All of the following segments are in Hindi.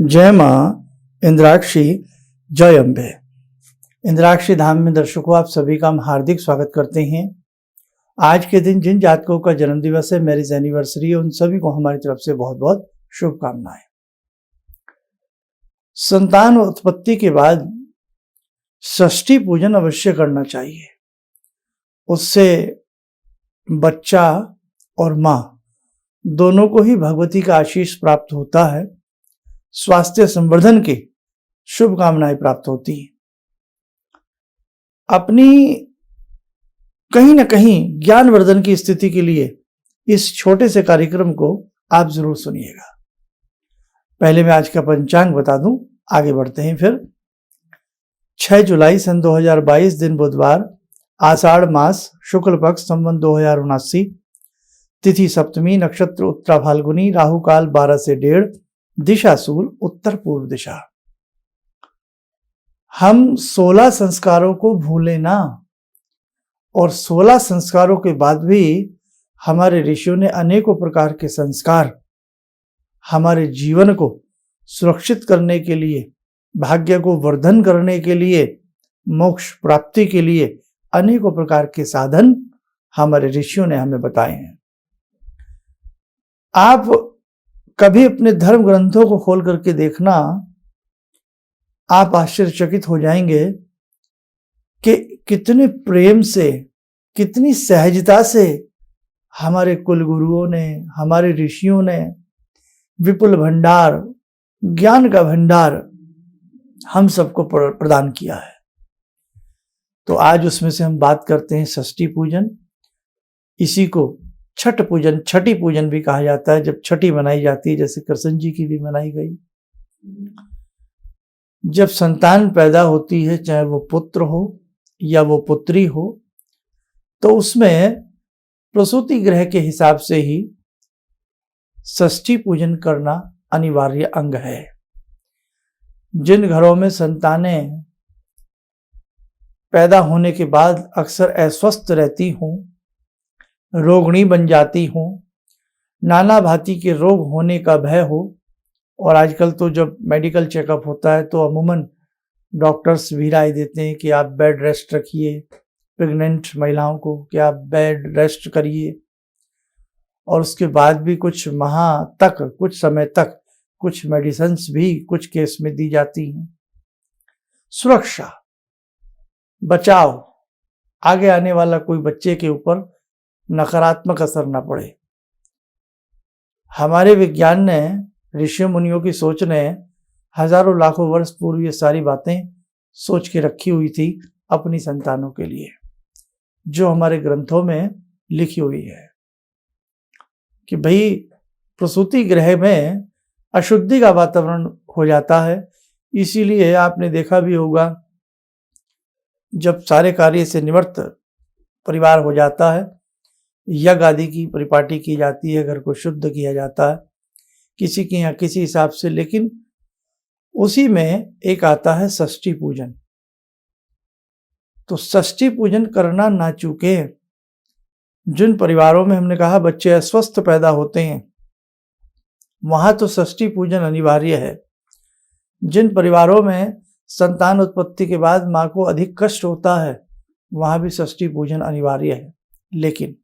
जय माँ इंद्राक्षी, जय अम्बे। इंद्राक्षी धाम में दर्शकों, आप सभी का हम हार्दिक स्वागत करते हैं। आज के दिन जिन जातकों का जन्म दिवस है, मैरिज एनिवर्सरी है, उन सभी को हमारी तरफ से बहुत बहुत शुभकामनाएं। संतान उत्पत्ति के बाद षष्ठी पूजन अवश्य करना चाहिए। उससे बच्चा और माँ दोनों को ही भगवती का आशीष प्राप्त होता है, स्वास्थ्य संवर्धन की शुभकामनाएं प्राप्त होती हैं। अपनी कहीं ना कहीं ज्ञानवर्धन की स्थिति के लिए इस छोटे से कार्यक्रम को आप जरूर सुनिएगा। पहले मैं आज का पंचांग बता दूं, आगे बढ़ते हैं। फिर 6 जुलाई सन 2022 दिन बुधवार, आषाढ़ मास, शुक्ल पक्ष, संवत 2079, तिथि सप्तमी, नक्षत्र उत्तरा फाल्गुनी, राहु काल 12 से 1:30, दिशा सूल उत्तर पूर्व दिशा। हम 16 संस्कारों को भूले ना, और 16 संस्कारों के बाद भी हमारे ऋषियों ने अनेकों प्रकार के संस्कार हमारे जीवन को सुरक्षित करने के लिए, भाग्य को वर्धन करने के लिए, मोक्ष प्राप्ति के लिए अनेकों प्रकार के साधन हमारे ऋषियों ने हमें बताए हैं। आप कभी अपने धर्म ग्रंथों को खोल करके देखना, आप आश्चर्यचकित हो जाएंगे कि कितने प्रेम से, कितनी सहजता से हमारे कुल गुरुओं ने, हमारे ऋषियों ने विपुल भंडार, ज्ञान का भंडार हम सबको प्रदान किया है। तो आज उसमें से हम बात करते हैं षष्ठी पूजन। इसी को छठ पूजन, छठी पूजन भी कहा जाता है, जब छठी मनाई जाती है, जैसे कृष्ण जी की भी मनाई गई। जब संतान पैदा होती है, चाहे वो पुत्र हो या वो पुत्री हो, तो उसमें प्रसूति गृह के हिसाब से ही षष्ठी पूजन करना अनिवार्य अंग है। जिन घरों में संतानें पैदा होने के बाद अक्सर अस्वस्थ रहती हों, रोगिणी बन जाती हों, नाना भांति के रोग होने का भय हो, और आजकल तो जब मेडिकल चेकअप होता है तो अमूमन डॉक्टर्स भी राय देते हैं कि आप बेड रेस्ट रखिए, प्रेग्नेंट महिलाओं को कि आप बेड रेस्ट करिए, और उसके बाद भी कुछ माह तक, कुछ समय तक कुछ मेडिसिन्स भी कुछ केस में दी जाती हैं। सुरक्षा, बचाव, आगे आने वाला कोई बच्चे के ऊपर नकारात्मक असर न पड़े। हमारे विज्ञान ने, ऋषि मुनियों की सोच ने हजारों लाखों वर्ष पूर्व ये सारी बातें सोच के रखी हुई थी अपनी संतानों के लिए, जो हमारे ग्रंथों में लिखी हुई है कि भाई प्रसूति गृह में अशुद्धि का वातावरण हो जाता है। इसीलिए आपने देखा भी होगा, जब सारे कार्य से निवृत्त परिवार हो जाता है, यज्ञ आदि की परिपाटी की जाती है, घर को शुद्ध किया जाता है, किसी के यहाँ किसी हिसाब से, लेकिन उसी में एक आता है षष्ठी पूजन। तो षष्ठी पूजन करना ना चूके। जिन परिवारों में हमने कहा बच्चे अस्वस्थ पैदा होते हैं, वहां तो षष्ठी पूजन अनिवार्य है। जिन परिवारों में संतान उत्पत्ति के बाद माँ को अधिक कष्ट होता है, वहां भी षष्ठी पूजन अनिवार्य है। लेकिन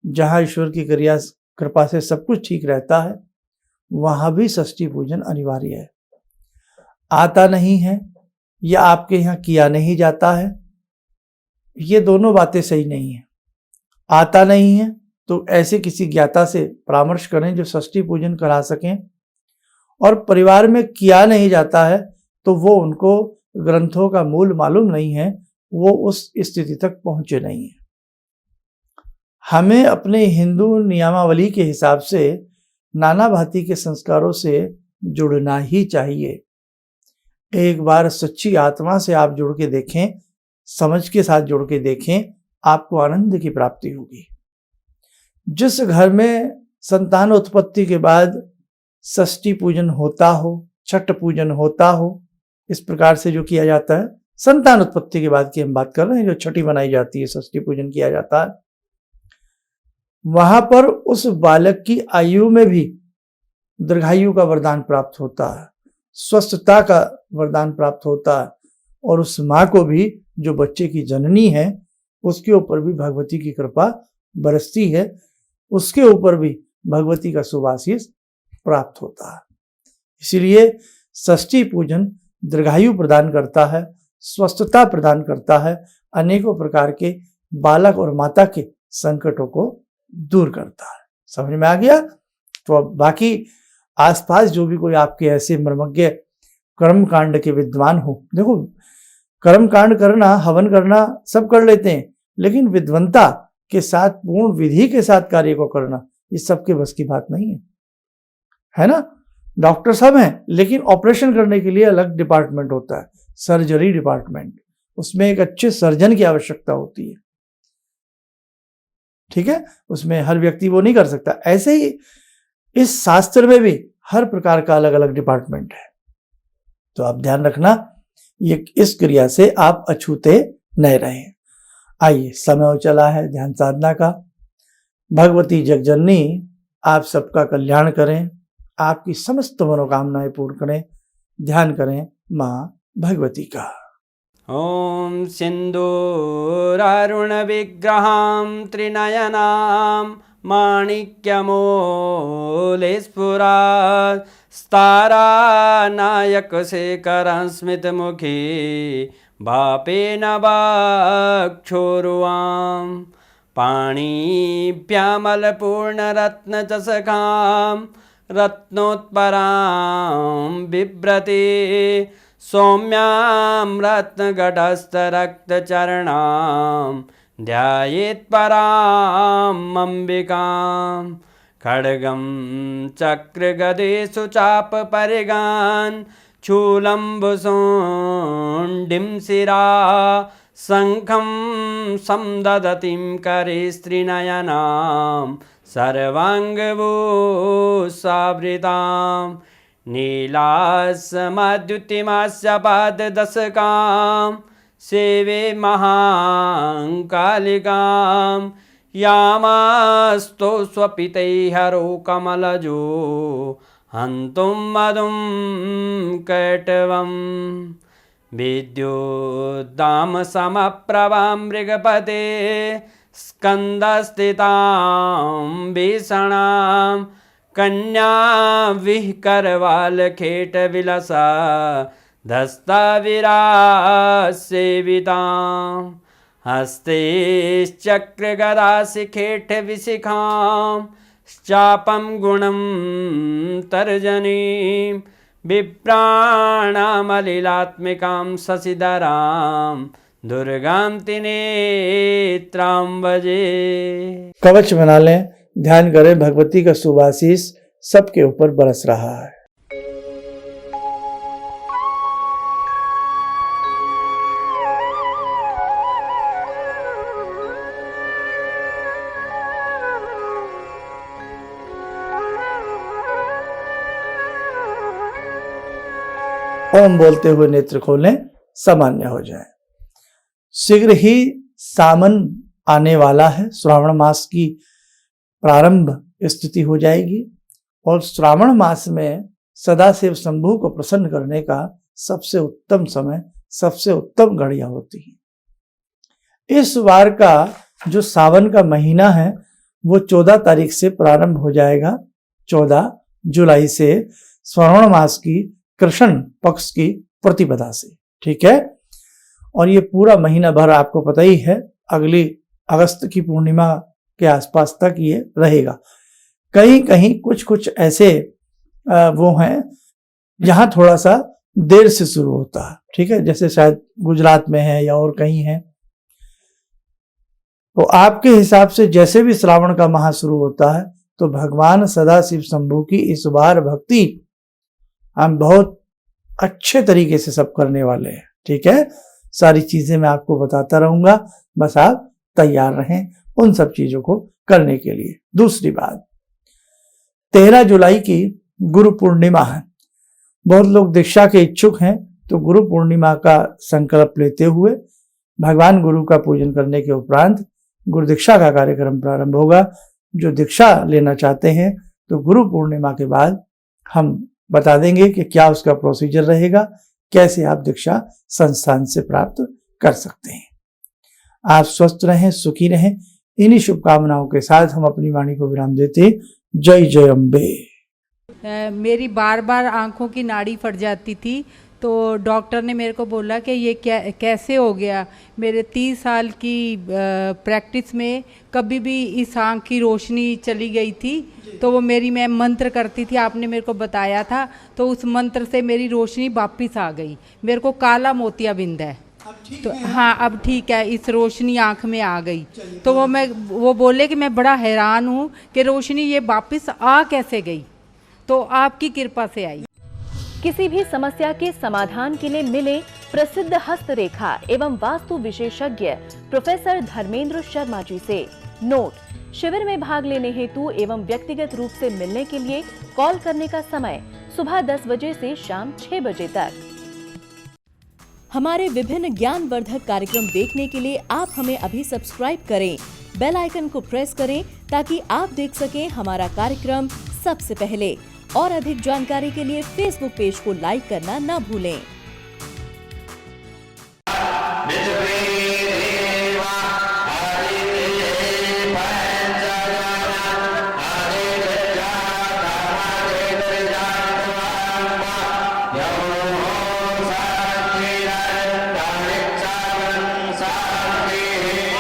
जहां ईश्वर की कृपा से सब कुछ ठीक रहता है, वहां भी षष्ठी पूजन अनिवार्य है। आता नहीं है या आपके यहाँ किया नहीं जाता है, ये दोनों बातें सही नहीं है। आता नहीं है तो ऐसे किसी ज्ञाता से परामर्श करें जो षष्ठी पूजन करा सकें, और परिवार में किया नहीं जाता है तो वो उनको ग्रंथों का मूल मालूम नहीं है, वो उस स्थिति तक पहुंचे नहीं है। हमें अपने हिंदू नियमावली के हिसाब से नाना भांति के संस्कारों से जुड़ना ही चाहिए। एक बार सच्ची आत्मा से आप जुड़ के देखें, समझ के साथ जुड़ के देखें, आपको आनंद की प्राप्ति होगी। जिस घर में संतान उत्पत्ति के बाद षष्ठी पूजन होता हो, छठ पूजन होता हो, इस प्रकार से जो किया जाता है, संतान उत्पत्ति के बाद की हम बात कर रहे हैं, जो छठी मनाई जाती है, षष्ठी पूजन किया जाता है, वहां पर उस बालक की आयु में भी दीर्घायु का वरदान प्राप्त होता है, स्वस्थता का वरदान प्राप्त होता है, और उस माँ को भी जो बच्चे की जननी है उसके ऊपर भी भगवती की कृपा बरसती है, उसके ऊपर भी भगवती का शुभ आशीष प्राप्त होता है। इसीलिए षष्ठी पूजन दीर्घायु प्रदान करता है, स्वस्थता प्रदान करता है, अनेकों प्रकार के बालक और माता के संकटों को दूर करता है। समझ में आ गया? तो अब बाकी आसपास जो भी कोई आपके ऐसे मर्मज्ञ कर्म कांड के विद्वान हो, देखो कर्म कांड करना, हवन करना सब कर लेते हैं, लेकिन विद्वंता के साथ, पूर्ण विधि के साथ कार्य को करना, ये सबके बस की बात नहीं है ना? डॉक्टर सब हैं, लेकिन ऑपरेशन करने के लिए अलग डिपार्टमेंट होता है, सर्जरी डिपार्टमेंट। उसमें एक अच्छे सर्जन की आवश्यकता होती है, ठीक है? उसमें हर व्यक्ति वो नहीं कर सकता। ऐसे ही इस शास्त्र में भी हर प्रकार का अलग अलग डिपार्टमेंट है। तो आप ध्यान रखना, ये इस क्रिया से आप अछूते नहीं रहे। आइए, समय हो चला है ध्यान साधना का। भगवती जगजननी आप सबका कल्याण करें, आपकी समस्त मनोकामनाएं पूर्ण करें। ध्यान करें माँ भगवती का। ॐ सिन्दूरारुण विग्रहां त्रिनयनां माणिक्यमूले स्फुरात् स्तारानायकशेखरं स्मितमुखी भापेन वक्षोरुवां पाणिभ्यामलपूर्णरत्नचषकां रत्नोत्परां बिभ्रति सौम्यां रत्नघटस्थरक्तचरणां ध्यायेत्पराम् अम्बिकां खड्गं चक्रगदेषु चापपरिगान् शूलम्बुशुण्डिं शिरा शङ्खं संदधतीं करे स्त्रीनयनां सर्वाङ्गभूषावृतां नीलास्मद्युतिमास्य पाददशकां सेवे महाकालिकां यामास्तो स्वपितैहरो कमलजो हन्तुं मधुं कैटवं विद्युद्दामसमप्रभां मृगपते स्कन्दस्थितां भीषणां कन्या विहकरवालखेटविलसा धस्ताविरासेवितां हस्तैश्चक्रगदाशिखेटविशिखां चापं गुणं तर्जनीं विप्राणामलिलात्मिकां शशिधरां दुर्गां त्रिनेत्रां भजे। कवच बना लें, ध्यान करें, भगवती का शुभ आशीष सबके ऊपर बरस रहा है। ओम बोलते हुए नेत्र खोलें, सामान्य हो जाए। शीघ्र ही सावन आने वाला है, श्रावण मास की प्रारंभ स्थिति हो जाएगी, और श्रावण मास में सदाशिव शंभू को प्रसन्न करने का सबसे उत्तम समय, सबसे उत्तम घड़ियां होती हैं। इस बार का जो सावन का महीना है वो 14 तारीख से प्रारंभ हो जाएगा, 14 जुलाई से, श्रावण मास की कृष्ण पक्ष की प्रतिपदा से, ठीक है? और ये पूरा महीना भर आपको पता ही है, अगली अगस्त की पूर्णिमा के आसपास तक ये रहेगा। कहीं कहीं कुछ कुछ ऐसे वो हैं जहां थोड़ा सा देर से शुरू होता है, ठीक है? जैसे शायद गुजरात में है या और कहीं है। तो आपके हिसाब से जैसे भी श्रावण का माह शुरू होता है तो भगवान सदाशिव शंभू की इस बार भक्ति हम बहुत अच्छे तरीके से सब करने वाले हैं, ठीक है? सारी चीजें मैं आपको बताता रहूंगा, बस आप तैयार रहें उन सब चीजों को करने के लिए। दूसरी बात, 13 जुलाई की गुरु पूर्णिमा है। बहुत लोग दीक्षा के इच्छुक हैं, तो गुरु पूर्णिमा का संकल्प लेते हुए भगवान गुरु का पूजन करने के उपरांत गुरु दीक्षा का कार्यक्रम प्रारंभ होगा। जो दीक्षा लेना चाहते हैं तो गुरु पूर्णिमा के बाद हम बता देंगे कि क्या उसका प्रोसीजर रहेगा, कैसे आप दीक्षा संस्थान से प्राप्त कर सकते हैं। आप स्वस्थ रहें, सुखी रहें, इन्हीं शुभकामनाओं के साथ हम अपनी वाणी को विराम देते। जय जय अम्बे। मेरी बार बार आंखों की नाड़ी फट जाती थी, तो डॉक्टर ने मेरे को बोला कि ये कैसे हो गया। मेरे 30 साल की प्रैक्टिस में कभी भी इस आँख की रोशनी चली गई थी, तो वो मैं मंत्र करती थी, आपने मेरे को बताया था, तो उस मंत्र से मेरी रोशनी वापस आ गई। मेरे को काला मोतियाबिंद है, तो हाँ अब ठीक है, इस रोशनी आँख में आ गई। तो वो बोले कि मैं बड़ा हैरान हूँ कि रोशनी ये वापस आ कैसे गई, तो आपकी कृपा से आई। किसी भी समस्या के समाधान के लिए मिले प्रसिद्ध हस्तरेखा एवं वास्तु विशेषज्ञ प्रोफेसर धर्मेंद्र शर्मा जी से। नोट: शिविर में भाग लेने हेतु एवं व्यक्तिगत रूप से मिलने के लिए कॉल करने का समय सुबह 10 बजे से शाम 6 बजे तक। हमारे विभिन्न ज्ञानवर्धक कार्यक्रम देखने के लिए आप हमें अभी सब्सक्राइब करें, बेल आइकन को प्रेस करें ताकि आप देख सकें हमारा कार्यक्रम सबसे पहले। और अधिक जानकारी के लिए फेसबुक पेज को लाइक करना न भूलें।